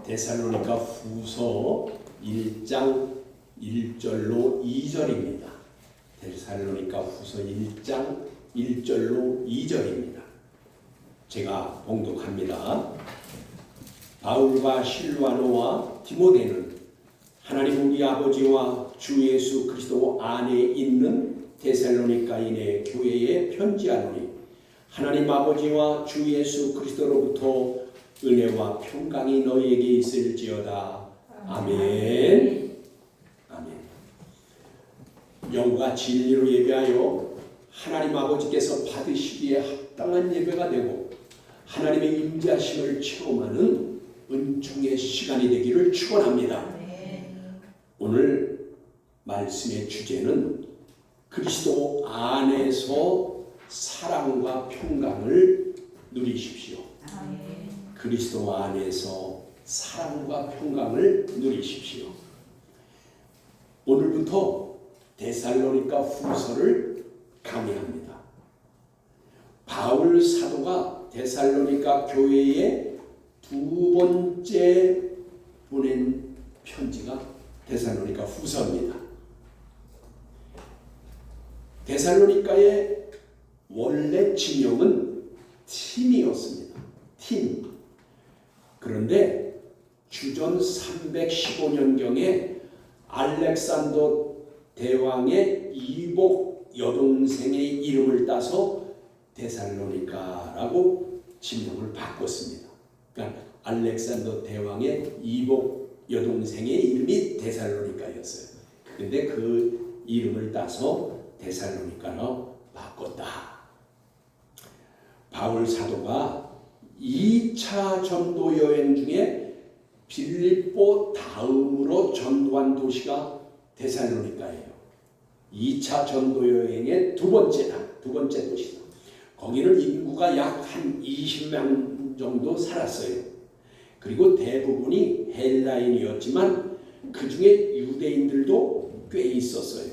데살로니가 후서 1장 1절로 2절입니다. 데살로니가 후서 1장 1절로 2절입니다. 제가 봉독합니다. 바울과 실와노와 디모데는 하나님 우리 아버지와 주 예수 그리스도 안에 있는 데살로니가인의 교회에 편지하노니 하나님 아버지와 주 예수 그리스도로부터 은혜와 평강이 너희에게 있을지어다. 아멘. 아멘. 영과 진리로 예배하여 하나님 아버지께서 받으시기에 합당한 예배가 되고 하나님의 임재하심을 체험하는 은총의 시간이 되기를 축원합니다. 오늘 말씀의 주제는 그리스도 안에서 사랑과 평강을 누리십시오. 그리스도 안에서 사랑과 평강을 누리십시오. 오늘부터 데살로니가 후서를 강의합니다. 바울 사도가 데살로니가 교회에 두 번째 보낸 편지가 데살로니가 후서입니다. 데살로니가의 원래 지명은 팀이었습니다. 팀. 그런데 주전 315년경에 알렉산더 대왕의 이복 여동생의 이름을 따서 데살로니가라고 지명을 바꿨습니다. 그러니까 알렉산더 대왕의 이복 여동생의 이름이 데살로니가였어요. 그런데 그 이름을 따서 데살로니가로 바꿨다. 바울 사도가 2차 전도 여행 중에 빌립보 다음으로 전도한 도시가 데살로니가예요. 2차 전도 여행의 두 번째 도시다. 거기는 인구가 약 한 20만 정도 살았어요. 그리고 대부분이 헬라인이었지만 그 중에 유대인들도 꽤 있었어요.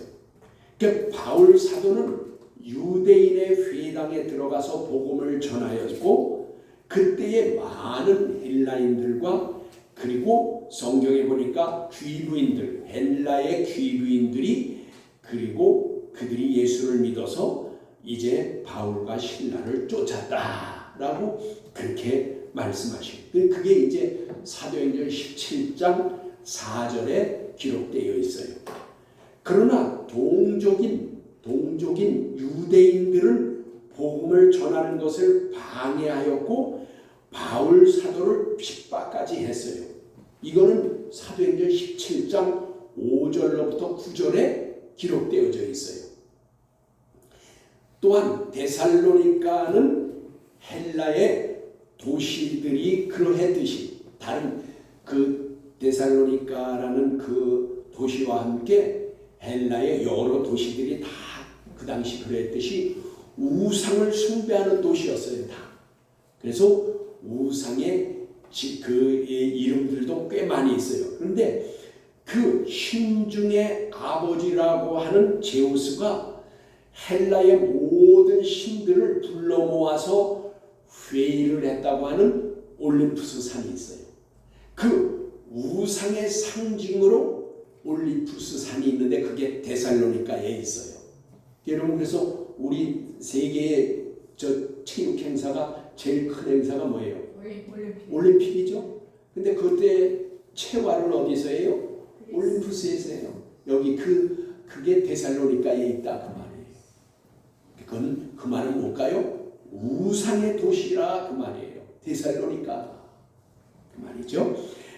그러니까 바울 사도는 유대인의 회당에 들어가서 복음을 전하였고 그때의 많은 헬라인들과 그리고 성경에 보니까 귀부인들, 헬라의 귀부인들이 그리고 그들이 예수를 믿어서 이제 바울과 실라를 쫓았다라고 그렇게 말씀하시고 그게 이제 사도행전 17장 4절에 기록되어 있어요. 그러나 동족인 유대인들은 복음을 전하는 것을 방해하였고 바울 사도를 핍박까지 했어요. 이거는 사도행전 17장 5절로부터 9절에 기록되어져 있어요. 또한 데살로니가는 헬라의 도시들이 그러했듯이 다른 그 데살로니가라는 그 도시와 함께 헬라의 여러 도시들이 다 그 당시 그랬듯이 우상을 숭배하는 도시였어요. 다. 그래서 우상의 그 이름들도 꽤 많이 있어요. 그런데 그 신중의 아버지라고 하는 제우스가 헬라의 모든 신들을 불러 모아서 회의를 했다고 하는 올림푸스 산이 있어요. 그 우상의 상징으로 올림푸스 산이 있는데 그게 데살로니가에 있어요. 여러분 그래서 우리 세계의 저 체육 행사가 제일 큰 행사가 뭐예요? 올림픽이죠. 근데 그때 체활을 어디서 해요? 올림푸스에서 해요. 여기 그게 데살로니가에 있다 그 말이에요. 그건 그 말은 뭘까요? 우상의 도시라 그 말이에요. 데살로니가 그 말이죠.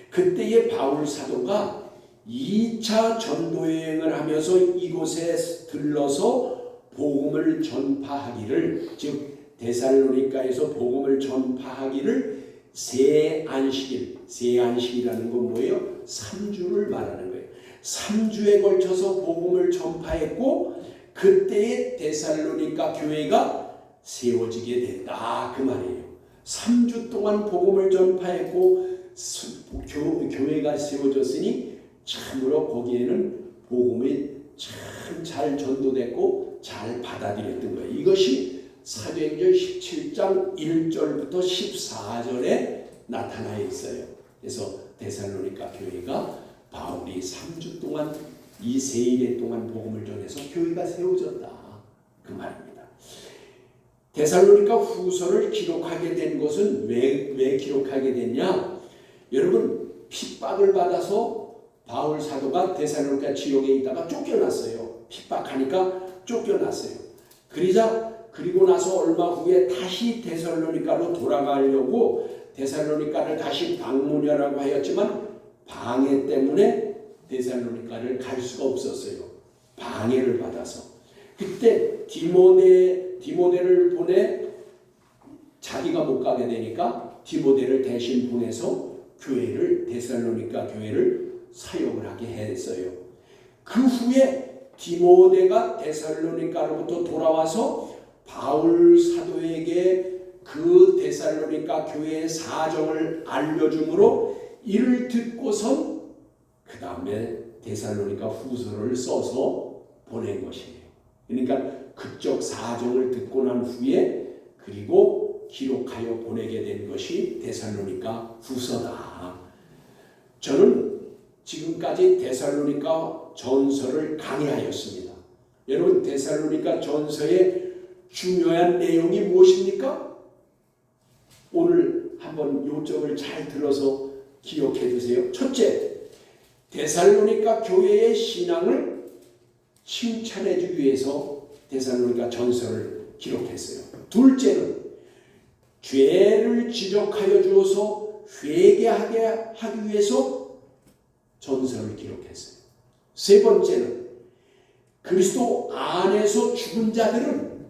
그때의 바울 사도가 2차 전도 여행을 하면서 이곳에 들러서 복음을 전파하기를 즉 데살로니가에서 복음을 전파하기를 새 안식이라는 건 뭐예요? 3주를 말하는 거예요. 3주에 걸쳐서 복음을 전파했고 그때의 데살로니가 교회가 세워지게 됐다 그 말이에요. 3주 동안 복음을 전파했고 교회가 세워졌으니 참으로 거기에는 복음이 참 잘 전도됐고 잘 받아들였던 거예요. 이것이 사도행전 17장 1절부터 14절에 나타나 있어요. 그래서 데살로니가 교회가 바울이 3주 동안 이 세일에 동안 복음을 전해서 교회가 세워졌다 그 말입니다. 데살로니가 후서를 기록하게 된 것은 왜 기록하게 됐냐? 여러분 핍박을 받아서 바울 사도가 데살로니가 지역에 있다가 쫓겨났어요. 핍박하니까 쫓겨났어요. 그리고 나서 얼마 후에 다시 데살로니가로 돌아가려고 데살로니가를 다시 방문하라고 하였지만 방해 때문에 데살로니가를 갈 수가 없었어요. 방해를 받아서. 그때 디모데를 보내 자기가 못 가게 되니까 디모데를 대신 보내서 데살로니가 교회를 사역을 하게 했어요. 그 후에 디모데가 데살로니가로부터 돌아와서 바울 사도에게 그 데살로니가 교회의 사정을 알려주므로 이를 듣고선 그 다음에 데살로니가 후서를 써서 보낸 것이에요. 그러니까 그쪽 사정을 듣고 난 후에 그리고 기록하여 보내게 된 것이 데살로니가 후서다. 저는 지금까지 데살로니가 전서를 강의하였습니다. 여러분 데살로니가 전서의 중요한 내용이 무엇입니까? 오늘 한번 요점을 잘 들어서 기억해 두세요. 첫째, 데살로니가 교회의 신앙을 칭찬해 주기 위해서 데살로니가 전서를 기록했어요. 둘째는 죄를 지적하여 주어서 회개하게 하기 위해서 전서를 기록했어요. 세 번째는 그리스도 안에서 죽은 자들은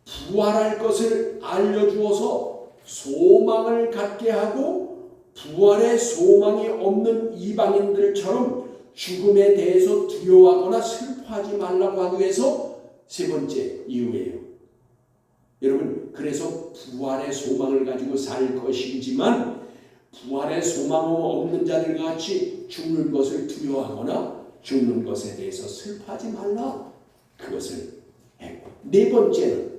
부활할 것을 알려주어서 소망을 갖게 하고 부활의 소망이 없는 이방인들처럼 죽음에 대해서 두려워하거나 슬퍼하지 말라고 하기 위해서 세 번째 이유예요. 여러분 그래서 부활의 소망을 가지고 살 것이지만 부활의 소망 없는 자들과 같이 죽는 것을 두려워하거나 죽는 것에 대해서 슬퍼하지 말라 그것을 했고, 네 번째는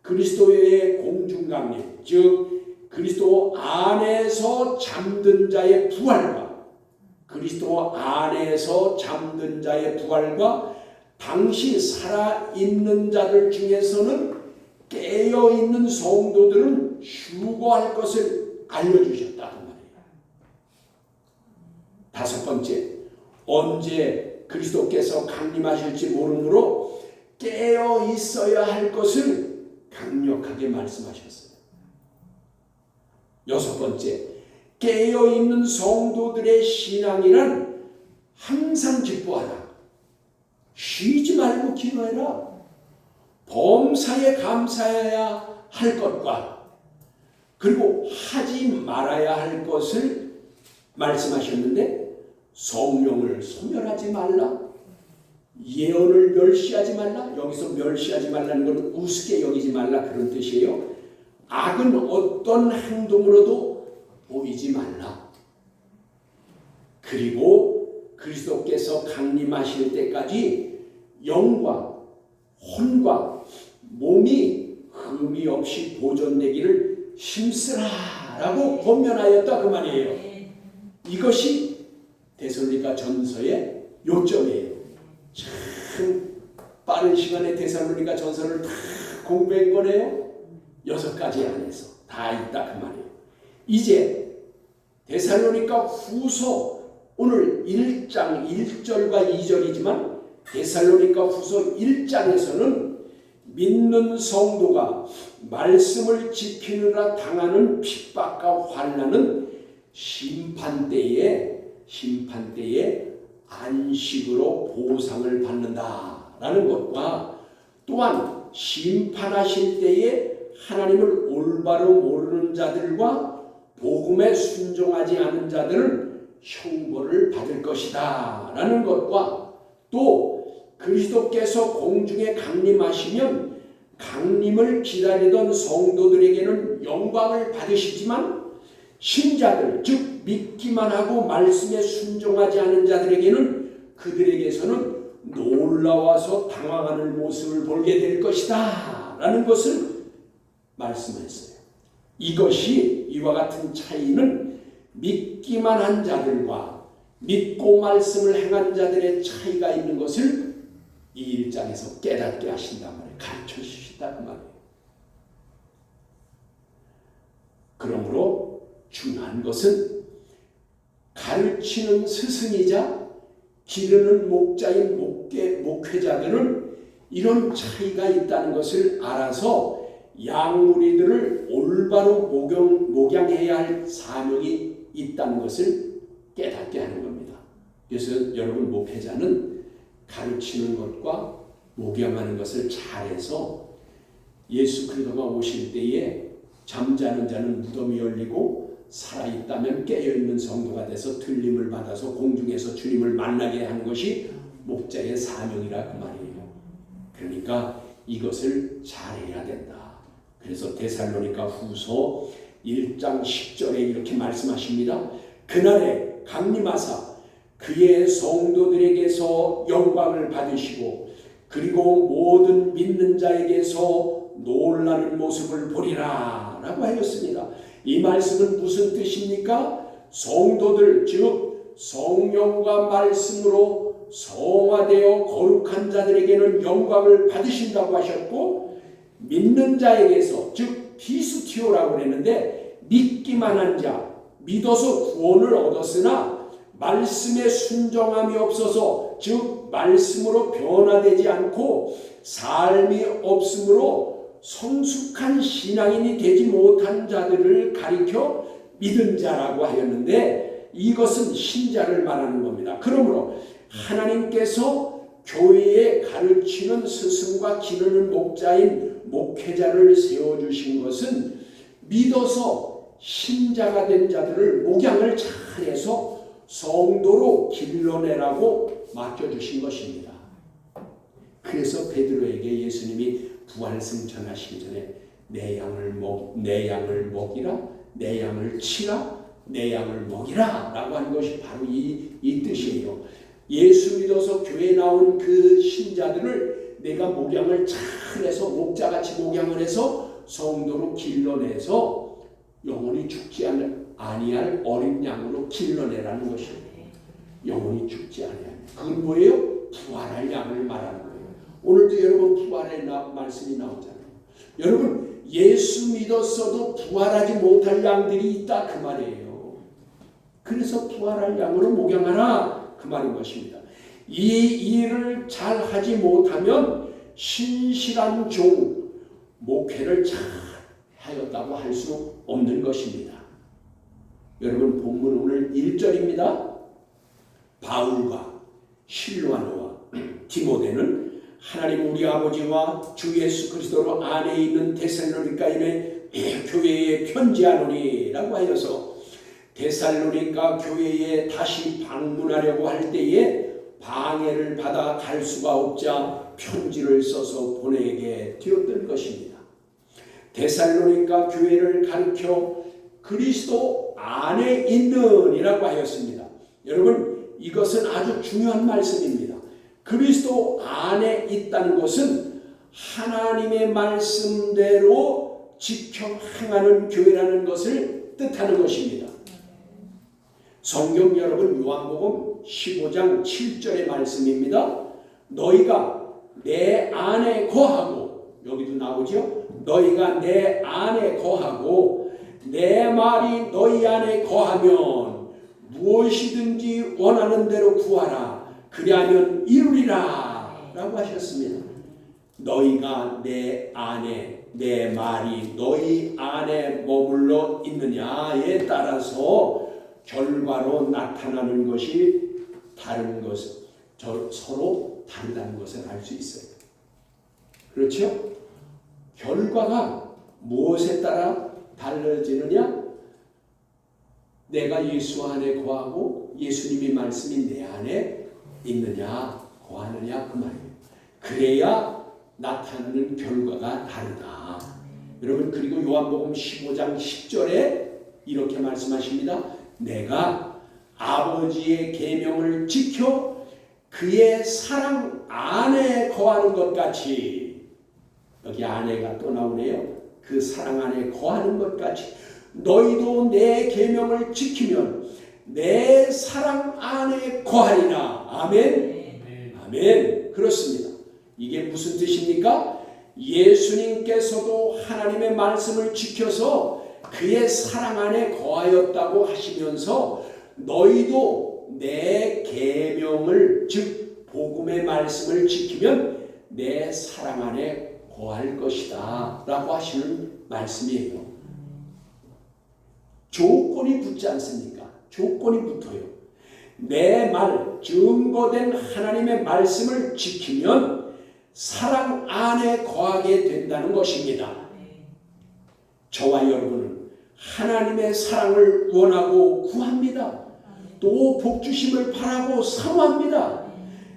그리스도의 공중강림, 즉 그리스도 안에서 잠든 자의 부활과 그리스도 안에서 잠든 자의 부활과 당시 살아있는 자들 중에서는 깨어있는 성도들은 휴거할 것을 알려주셨다는 말이에요. 다섯 번째, 언제 그리스도께서 강림하실지 모르므로 깨어 있어야 할 것을 강력하게 말씀하셨어요. 여섯 번째, 깨어있는 성도들의 신앙이란 항상 기뻐하라. 쉬지 말고 기도해라. 범사에 감사해야 할 것과 그리고 하지 말아야 할 것을 말씀하셨는데 성령을 소멸하지 말라. 예언을 멸시하지 말라. 여기서 멸시하지 말라는 건 우습게 여기지 말라 그런 뜻이에요. 악은 어떤 행동으로도 보이지 말라. 그리고 그리스도께서 강림하실 때까지 영과 혼과 몸이 흠이 없이 보존되기를 힘쓰라라고 권면하였다 그 말이에요. 이것이 데살로니가 전서의 요점이에요. 참 빠른 시간에 데살로니가 전서를 다 공부한 거네요. 6가지 안에서 다 있다 그 말이에요. 이제 데살로니가 후서 오늘 1장 1절과 2절이지만 데살로니가 후서 1장에서는 믿는 성도가 말씀을 지키느라 당하는 핍박과 환난은 심판때에 안식으로 보상을 받는다라는 것과 또한 심판하실 때에 하나님을 올바로 모르는 자들과 복음에 순종하지 않은 자들은 형벌을 받을 것이다 라는 것과 또 그리스도께서 공중에 강림하시면 강림을 기다리던 성도들에게는 영광을 받으시지만 신자들 즉 믿기만 하고 말씀에 순종하지 않은 자들에게는 그들에게서는 놀라워서 당황하는 모습을 보게 될 것이다 라는 것을 말씀했어요. 이것이 이와 같은 차이는 믿기만 한 자들과 믿고 말씀을 행한 자들의 차이가 있는 것을 이 1장에서 깨닫게 하신단 말이에요. 가르쳐 주신다 그 말이에요. 그러므로 중요한 것은 가르치는 스승이자 기르는 목자인 목회자들은 이런 차이가 있다는 것을 알아서 양무리들을 올바로 목양해야 할 사명이 있다는 것을 깨닫게 하는 겁니다. 그래서 여러분 목회자는 가르치는 것과 목양하는 것을 잘해서 예수 그리스도가 오실 때에 잠자는 자는 무덤이 열리고 살아있다면 깨어있는 성도가 돼서 들림을 받아서 공중에서 주님을 만나게 하는 것이 목자의 사명이라 그 말이에요. 그러니까 이것을 잘해야 된다. 그래서 데살로니가 후서 1장 10절에 이렇게 말씀하십니다. 그날에 강림하사 그의 성도들에게서 영광을 받으시고 그리고 모든 믿는 자에게서 놀라는 모습을 보리라 라고 하였습니다. 이 말씀은 무슨 뜻입니까? 성도들 즉 성령과 말씀으로 성화되어 거룩한 자들에게는 영광을 받으신다고 하셨고 믿는 자에게서 즉 피스티오라고 그랬는데 믿기만 한 자, 믿어서 구원을 얻었으나 말씀에 순종함이 없어서 즉 말씀으로 변화되지 않고 삶이 없으므로 성숙한 신앙인이 되지 못한 자들을 가리켜 믿은 자라고 하였는데 이것은 신자를 말하는 겁니다. 그러므로 하나님께서 교회에 가르치는 스승과 기르는 목자인 목회자를 세워주신 것은 믿어서 신자가 된 자들을 목양을 잘해서 성도로 길러내라고 맡겨주신 것입니다. 그래서 베드로에게 예수님이 부활 승천하시기 전에 내 양을 먹이라, 내 양을 치라, 내 양을 먹이라 라고 하는 것이 바로 이 뜻이에요. 예수 믿어서 교회에 나온 그 신자들을 내가 목양을 잘해서 목자같이 목양을 해서 성도로 길러내서 영원히 죽지 아니할 어린 양으로 길러내라는 것이에요. 영원히 죽지 아니할. 그건 뭐예요? 부활할 양을 말하는 거예요. 오늘도 여러분 부활의 말씀이 나오잖아요. 여러분 예수 믿었어도 부활하지 못할 양들이 있다 그 말이에요. 그래서 부활할 양으로 목양하라 그 말인 것입니다. 이 일을 잘 하지 못하면 신실한 종 목회를 잘 하였다고 할 수 없는 것입니다. 여러분 본문 오늘 1절입니다. 바울과 실로아노와 디모데는 하나님 우리 아버지와 주 예수 그리스도 안에 있는 데살로니가인의 교회에 편지하노니 라고 하여서 데살로니가 교회에 다시 방문하려고 할 때에 방해를 받아 갈 수가 없자 편지를 써서 보내게 되었던 것입니다. 데살로니가 교회를 가리켜 그리스도 안에 있는 이라고 하였습니다. 여러분 이것은 아주 중요한 말씀입니다. 그리스도 안에 있다는 것은 하나님의 말씀대로 지켜 행하는 교회라는 것을 뜻하는 것입니다. 성경 여러분 요한복음 15장 7절의 말씀입니다. 너희가 내 안에 거하고 여기도 나오죠. 너희가 내 안에 거하고 내 말이 너희 안에 거하면 무엇이든지 원하는 대로 구하라. 그리하면 이루리라 라고 하셨습니다. 너희가 내 안에 내 말이 너희 안에 머물러 있느냐에 따라서 결과로 나타나는 것이 다른 것, 서로 다르다는 것을 알 수 있어요. 그렇죠? 결과가 무엇에 따라 달라지느냐? 내가 예수 안에 거하고 예수님의 말씀이 내 안에 있느냐 거하느냐 그 말이에요. 그래야 나타나는 결과가 다르다. 여러분 그리고 요한복음 15장 10절에 이렇게 말씀하십니다. 내가 아버지의 계명을 지켜 그의 사랑 안에 거하는 것 같이 여기 안에가 또 나오네요. 그 사랑 안에 거하는 것 같이 너희도 내 계명을 지키면 내 사랑 안에 거하리라. 아멘. 아멘. 그렇습니다. 이게 무슨 뜻입니까? 예수님께서도 하나님의 말씀을 지켜서 그의 사랑 안에 거하였다고 하시면서 너희도 내 계명을 즉 복음의 말씀을 지키면 내 사랑 안에 거할 것이다 라고 하시는 말씀이에요. 조건이 붙지 않습니까? 조건이 붙어요. 내 말, 증거된 하나님의 말씀을 지키면 사랑 안에 거하게 된다는 것입니다. 저와 여러분은 하나님의 사랑을 원하고 구합니다. 또 복주심을 바라고 사모합니다.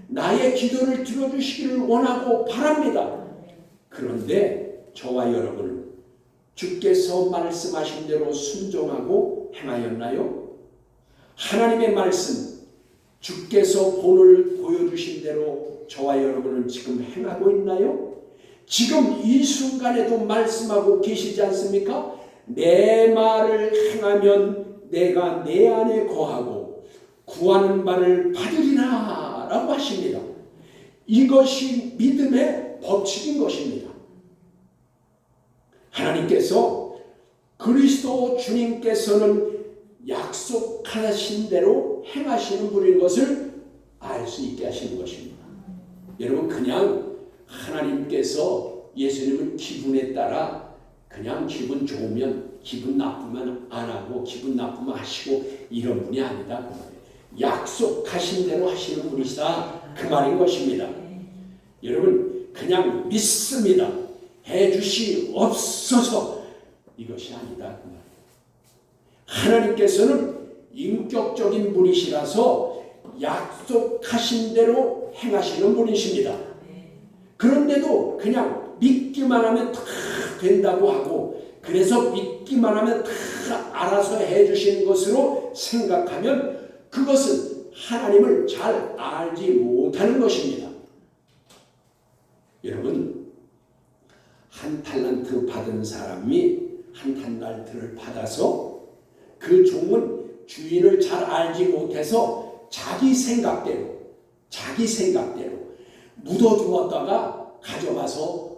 나의 기도를 들어주시기를 원하고 바랍니다. 그런데 저와 여러분은 주께서 말씀하신 대로 순종하고 행하였나요? 하나님의 말씀, 주께서 본을 보여주신 대로 저와 여러분은 지금 행하고 있나요? 지금 이 순간에도 말씀하고 계시지 않습니까? 내 말을 행하면 내가 내 안에 거하고 구하는 바를 받으리라 라고 하십니다. 이것이 믿음의 법칙인 것입니다. 하나님께서 그리스도 주님께서는 약속하신 대로 행하시는 분인 것을 알 수 있게 하시는 것입니다. 여러분, 그냥 하나님께서 예수님은 기분에 따라 그냥 기분 좋으면 기분 나쁘면 안 하고 기분 나쁘면 하시고 이런 분이 아니다 그 말이에요. 약속하신 대로 하시는 분이시다 그 말인 것입니다. 여러분, 그냥 믿습니다. 해주시옵소서 이것이 아니다 그 말이에요. 하나님께서는 인격적인 분이시라서 약속하신 대로 행하시는 분이십니다. 그런데도 그냥 믿기만 하면 다 된다고 하고 그래서 믿기만 하면 다 알아서 해주시는 것으로 생각하면 그것은 하나님을 잘 알지 못하는 것입니다. 여러분, 한 탈란트 받은 사람이 한 탈란트를 받아서 그 종은 주인을 잘 알지 못해서 자기 생각대로 묻어두었다가 가져가서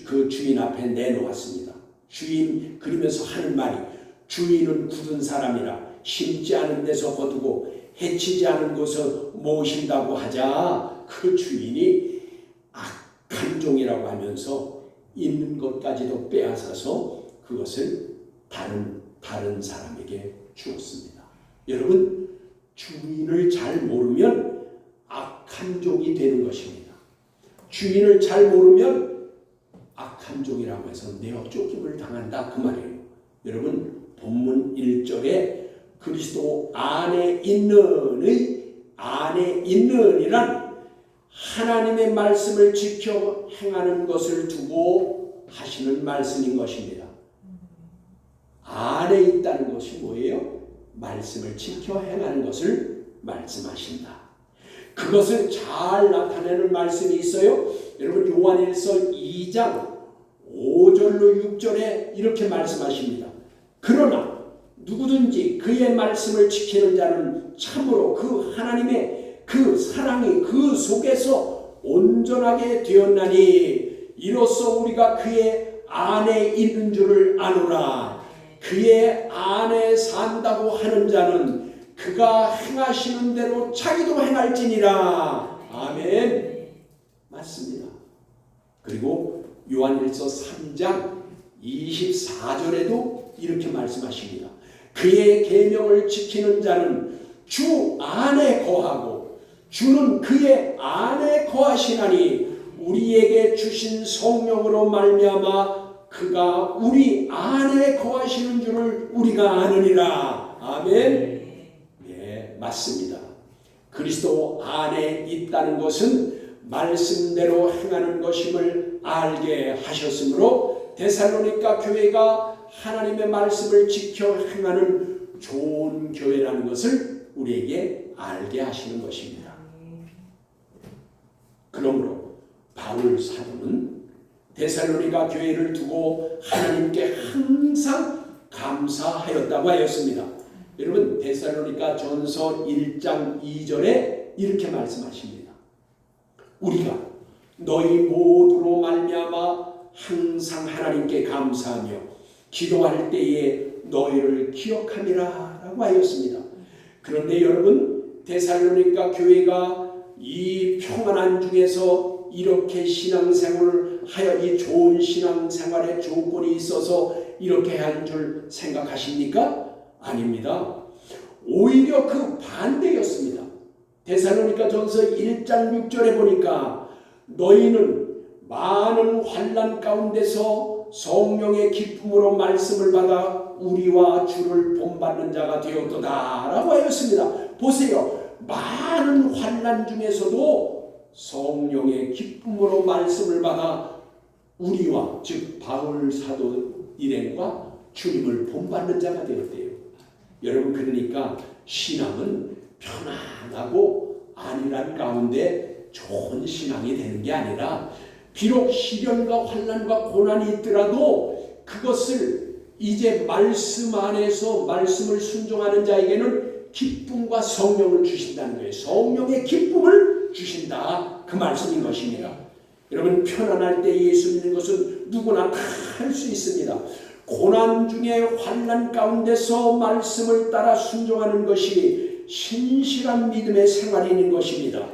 그 주인 앞에 내놓았습니다. 주인 그러면서 하는 말이 주인은 굳은 사람이라 심지 않은 데서 거두고 해치지 않은 곳에서 모신다고 하자 그 주인이 악한 종이라고 하면서 있는 것까지도 빼앗아서 그것을 다른 사람에게 주었습니다. 여러분, 주인을 잘 모르면 악한 종이 되는 것입니다. 주인을 잘 모르면 악한 종이라고 해서 내어 쫓김을 당한다 그 말이에요. 여러분, 본문 1절에 그리스도 안에 있는이란 하나님의 말씀을 지켜 행하는 것을 두고 하시는 말씀인 것입니다. 안에 있다는 것이 뭐예요? 말씀을 지켜 행하는 것을 말씀하신다. 그것을 잘 나타내는 말씀이 있어요. 여러분, 요한일서 2장 5절로 6절에 이렇게 말씀하십니다. 그러나 누구든지 그의 말씀을 지키는 자는 참으로 그 하나님의 그 사랑이 그 속에서 온전하게 되었나니 이로써 우리가 그의 안에 있는 줄을 아노라. 그의 안에 산다고 하는 자는 그가 행하시는 대로 자기도 행할지니라. 아멘. 맞습니다. 그리고 요한일서 3장 24절에도 이렇게 말씀하십니다. 그의 계명을 지키는 자는 주 안에 거하고 주는 그의 안에 거하시나니 우리에게 주신 성령으로 말미암아 그가 우리 안에 거하시는 줄을 우리가 아느니라. 아멘. 네, 맞습니다. 그리스도 안에 있다는 것은 말씀대로 행하는 것임을 알게 하셨으므로 데살로니가 교회가 하나님의 말씀을 지켜 행하는 좋은 교회라는 것을 우리에게 알게 하시는 것입니다. 그러므로 바울 사도는 데살로니가 교회를 두고 하나님께 항상 감사하였다고 하였습니다. 여러분 데살로니가 전서 1장 2절에 이렇게 말씀하십니다. 우리가 너희 모두로 말미암아 항상 하나님께 감사하며 기도할 때에 너희를 기억함이라 라고 하였습니다. 그런데 여러분 데살로니가 교회가 이 평안한 중에서 이렇게 신앙생활을 하여 이 좋은 신앙생활의 조건이 있어서 이렇게 한 줄 생각하십니까? 아닙니다. 오히려 그 반대였습니다. 데살로니가 전서 1장 6절에 보니까 너희는 많은 환난 가운데서 성령의 기쁨으로 말씀을 받아 우리와 주를 본받는 자가 되었도다 라고 하였습니다. 보세요. 많은 환난 중에서도 성령의 기쁨으로 말씀을 받아 우리와 즉 바울 사도 일행과 주님을 본받는 자가 되었대요. 여러분 그러니까 신앙은 편안하고 안일한 가운데 좋은 신앙이 되는 게 아니라 비록 시련과 환난과 고난이 있더라도 그것을 이제 말씀 안에서 말씀을 순종하는 자에게는 기쁨과 성령을 주신다는 거예요. 성령의 기쁨을 주신다. 그 말씀인 것입니다. 여러분 편안할 때 예수 믿는 것은 누구나 다 할 수 있습니다. 고난 중에 환난 가운데서 말씀을 따라 순종하는 것이 신실한 믿음의 생활인 것입니다.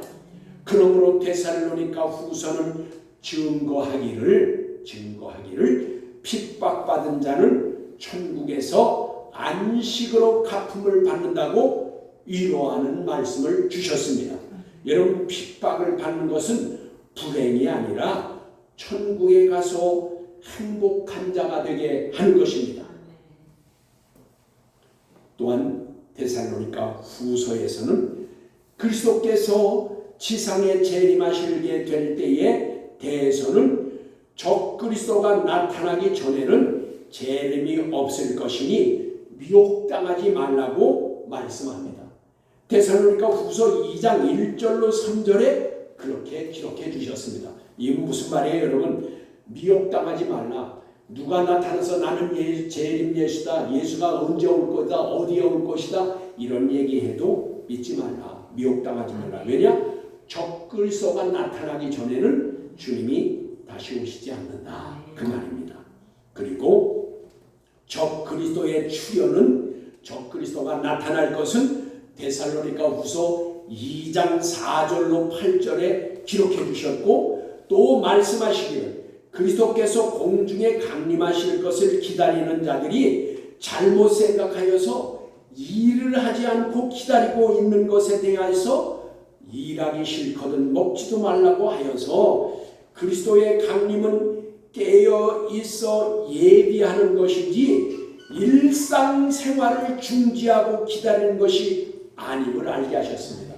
그러므로 데살로니가 후서는 증거하기를 핍박받은 자는 천국에서 안식으로 갚음을 받는다고 위로하는 말씀을 주셨습니다. 여러분 핍박을 받는 것은 불행이 아니라 천국에 가서 행복한 자가 되게 하는 것입니다. 또한 데살로니가 후서에서는 그리스도께서 지상에 재림하시게 될 때에 대해서는 적 그리스도가 나타나기 전에는 재림이 없을 것이니 미혹당하지 말라고 말씀합니다. 데살로니가 후서 2장 1절로 3절에 그렇게 기록해 주셨습니다. 이건 무슨 말이에요 여러분? 미혹당하지 말라. 누가 나타나서 나는 재림 예수다. 예수가 언제 올 거다. 어디에 올 것이다. 이런 얘기해도 믿지 말라. 미혹당하지 말라. 왜냐? 적 그리스도가 나타나기 전에는 주님이 다시 오시지 않는다. 그 말입니다. 그리고 적 그리스도의 출현은 적 그리스도가 나타날 것은 데살로니가 후서 2장 4절로 8절에 기록해 주셨고 또 말씀하시기를 그리스도께서 공중에 강림하실 것을 기다리는 자들이 잘못 생각하여서 일을 하지 않고 기다리고 있는 것에 대하여서 일하기 싫거든 먹지도 말라고 하여서 그리스도의 강림은 깨어 있어 예비하는 것이지 일상생활을 중지하고 기다리는 것이 아님을 알게 하셨습니다.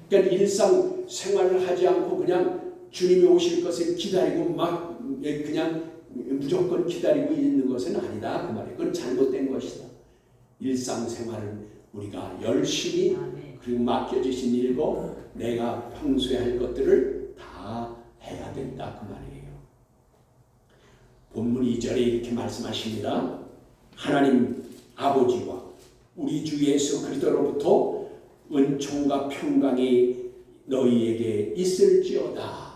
그러니까 일상생활을 하지 않고 그냥 주님이 오실 것을 기다리고 막 그냥 무조건 기다리고 있는 것은 아니다 그 말이에요. 그건 잘못된 것이다. 일상생활을 우리가 열심히 그리고 맡겨주신 일고 내가 평소에 할 것들을 다 해야 된다 그 말이에요. 본문 2절에 이렇게 말씀하십니다. 하나님 아버지와 우리 주 예수 그리스도로부터 은총과 평강이 너희에게 있을지어다.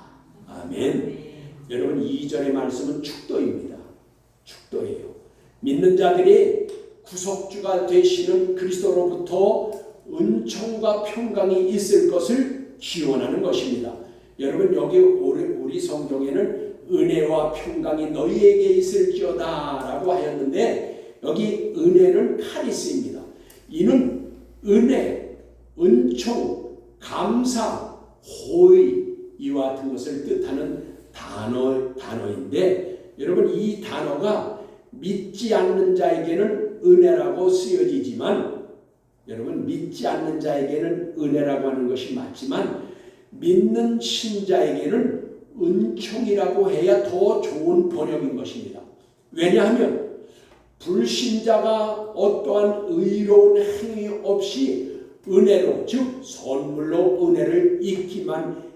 아멘. 여러분 2절의 말씀은 축도입니다. 축도예요. 믿는 자들이 구속주가 되시는 그리스도로부터 은총과 평강이 있을 것을 기원하는 것입니다. 여러분 여기 우리 성경에는 은혜와 평강이 너희에게 있을지어다 라고 하였는데 여기 은혜는 카리스입니다. 이는 은혜, 은총, 감사, 호의 이와 같은 것을 뜻하는 단어인데 여러분 이 단어가 믿지 않는 자에게는 은혜라고 쓰여지지만 여러분 믿지 않는 자에게는 은혜라고 하는 것이 맞지만 믿는 신자에게는 은총이라고 해야 더 좋은 번역인 것입니다. 왜냐하면 불신자가 어떠한 의로운 행위 없이 은혜로 즉 선물로 은혜를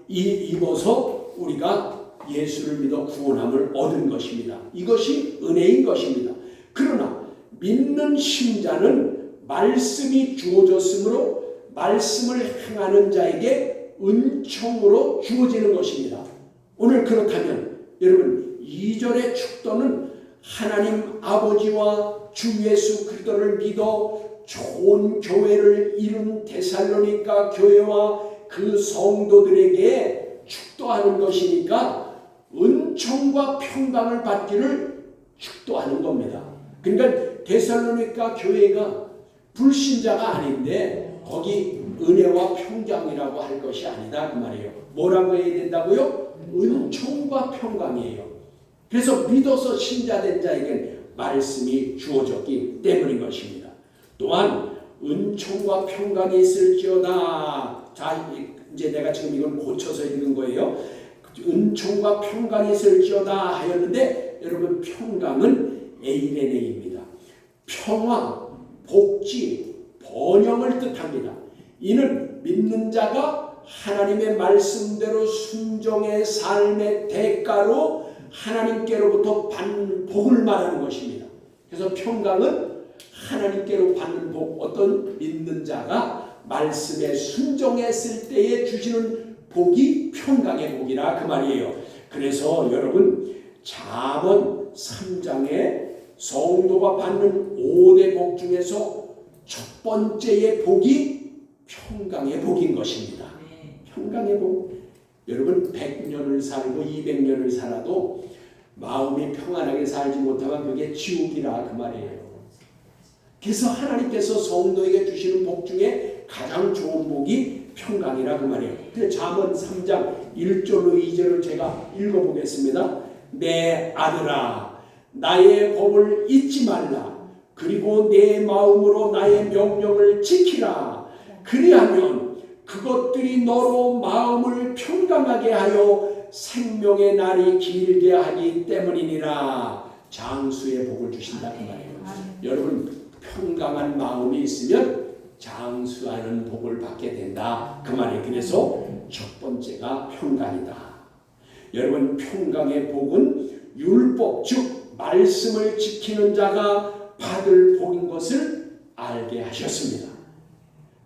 입어서 우리가 예수를 믿어 구원함을 얻은 것입니다. 이것이 은혜인 것입니다. 그러나 믿는 신자는 말씀이 주어졌으므로 말씀을 행하는 자에게 은총으로 주어지는 것입니다. 오늘 그렇다면 여러분 2절의 축도는 하나님 아버지와 주 예수 그리스도를 믿어 좋은 교회를 이룬 데살로니가 교회와 그 성도들에게 축도하는 것이니까 은총과 평강을 받기를 축도하는 겁니다. 그러니까 데살로니가 교회가 불신자가 아닌데 거기 은혜와 평강이라고 할 것이 아니다 그 말이에요. 뭐라고 해야 된다고요? 은총과 평강이에요. 그래서 믿어서 신자된 자에겐 말씀이 주어졌기 때문인 것입니다. 또한 은총과 평강이 있을지어다. 자, 이제 내가 지금 이걸 고쳐서 읽은 거예요. 은총과 평강이 있을지어다 하였는데 여러분 평강은 에이레네입니다. 평화, 복지, 번영을 뜻합니다. 이는 믿는 자가 하나님의 말씀대로 순종의 삶의 대가로 하나님께로부터 받는 복을 말하는 것입니다. 그래서 평강은 하나님께로 받는 복, 어떤 믿는 자가 말씀에 순종했을 때에 주시는 복이 평강의 복이라 그 말이에요. 그래서 여러분 잠언 3장에 성도가 받는 5대 복 중에서 첫 번째의 복이 평강의 복인 것입니다. 평강의 복. 여러분 100년을 살고 200년을 살아도 마음이 평안하게 살지 못하면 그게 지옥이라 그 말이에요. 그래서 하나님께서 성도에게 주시는 복 중에 가장 좋은 복이 평강이라 그 말이에요. 그래서 잠언 3장 1절로 2절을 제가 읽어보겠습니다. 내 아들아 나의 법을 잊지 말라. 그리고 내 마음으로 나의 명령을 지키라. 그리하면 그것들이 너로 마음을 평강하게 하여 생명의 날이 길게 하기 때문이니라. 장수의 복을 주신다 그 말이에요. 여러분 평강한 마음이 있으면 장수하는 복을 받게 된다 그 말이에요. 그래서 첫 번째가 평강이다. 여러분 평강의 복은 율법 즉 말씀을 지키는 자가 받을 복인 것을 알게 하셨습니다.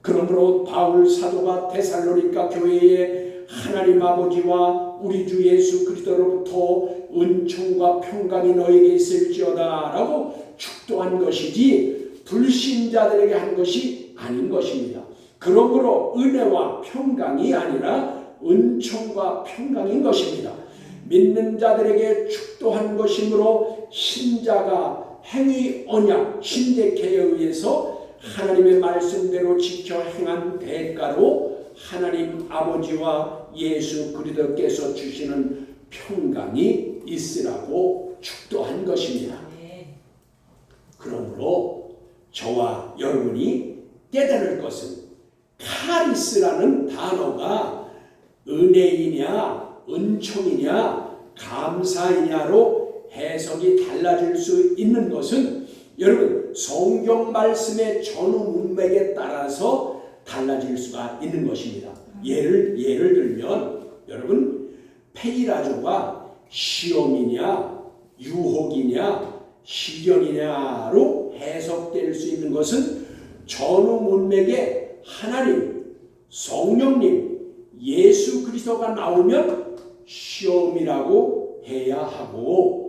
그러므로 바울 사도가 데살로니가 교회에 하나님 아버지와 우리 주 예수 그리스도로부터 은총과 평강이 너에게 있을지어다 라고 축도한 것이지 불신자들에게 한 것이 아닌 것입니다. 그러므로 은혜와 평강이 아니라 은총과 평강인 것입니다. 믿는 자들에게 축도한 것이므로 신자가 행위 언약 신제케에 의해서 하나님의 말씀대로 지켜 행한 대가로 하나님 아버지와 예수 그리스도께서 주시는 평강이 있으라고 축도한 것입니다. 그러므로 저와 여러분이 깨달을 것은 카리스라는 단어가 은혜이냐 은총이냐 감사이냐로 해석이 달라질 수 있는 것은 여러분 성경 말씀의 전후 문맥에 따라서 달라질 수가 있는 것입니다. 예를 들면 여러분 페이라조가 시험이냐 유혹이냐 시련이냐로 해석될 수 있는 것은 전후 문맥에 하나님, 성령님, 예수 그리스도가 나오면 시험이라고 해야 하고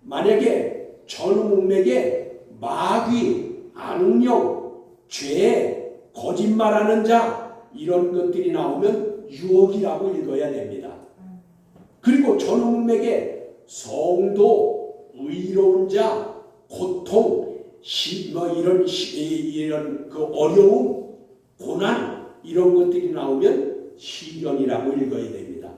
만약에 전후 문맥에 마귀, 악령, 죄, 거짓말하는 자 이런 것들이 나오면 유혹이라고 읽어야 됩니다. 그리고 전후 문맥에 성도, 의로운 자, 고통, 이런 그 어려움, 고난 이런 것들이 나오면 시련이라고 읽어야 됩니다.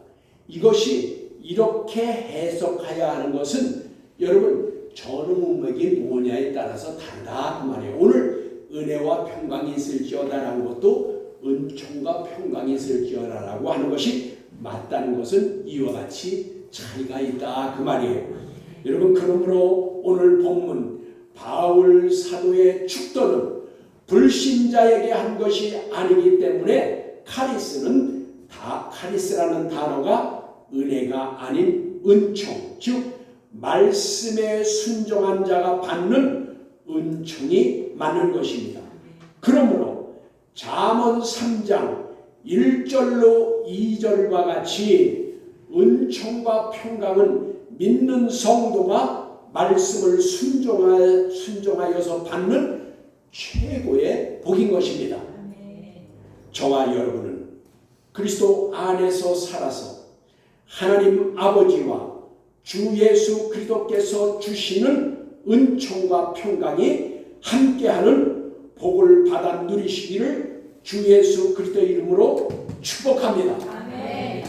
이것이 이렇게 해석해야 하는 것은 여러분 전후 문맥이 뭐냐에 따라서 다르다 그 말이에요. 오늘 은혜와 평강이 있을지어다라는 것도 은총과 평강이 있을지어다라고 하는 것이 맞다는 것은 이와 같이 차이가 있다 그 말이에요. 여러분 그러므로 오늘 본문 바울 사도의 축도는 불신자에게 한 것이 아니기 때문에 카리스라는 단어가 은혜가 아닌 은총 즉 말씀에 순종한 자가 받는 은총이 많은 것입니다. 그러므로 잠언 3장 1절로 2절과 같이 은총과 평강은 믿는 성도가 말씀을 순종하여서 받는 최고의 복인 것입니다. 저와 여러분은 그리스도 안에서 살아서 하나님 아버지와 주 예수 그리스도께서 주시는 은총과 평강이 함께하는 복을 받아 누리시기를 주 예수 그리스도 이름으로 축복합니다. 아멘.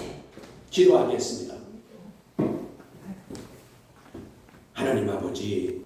기도하겠습니다. 하나님 아버지,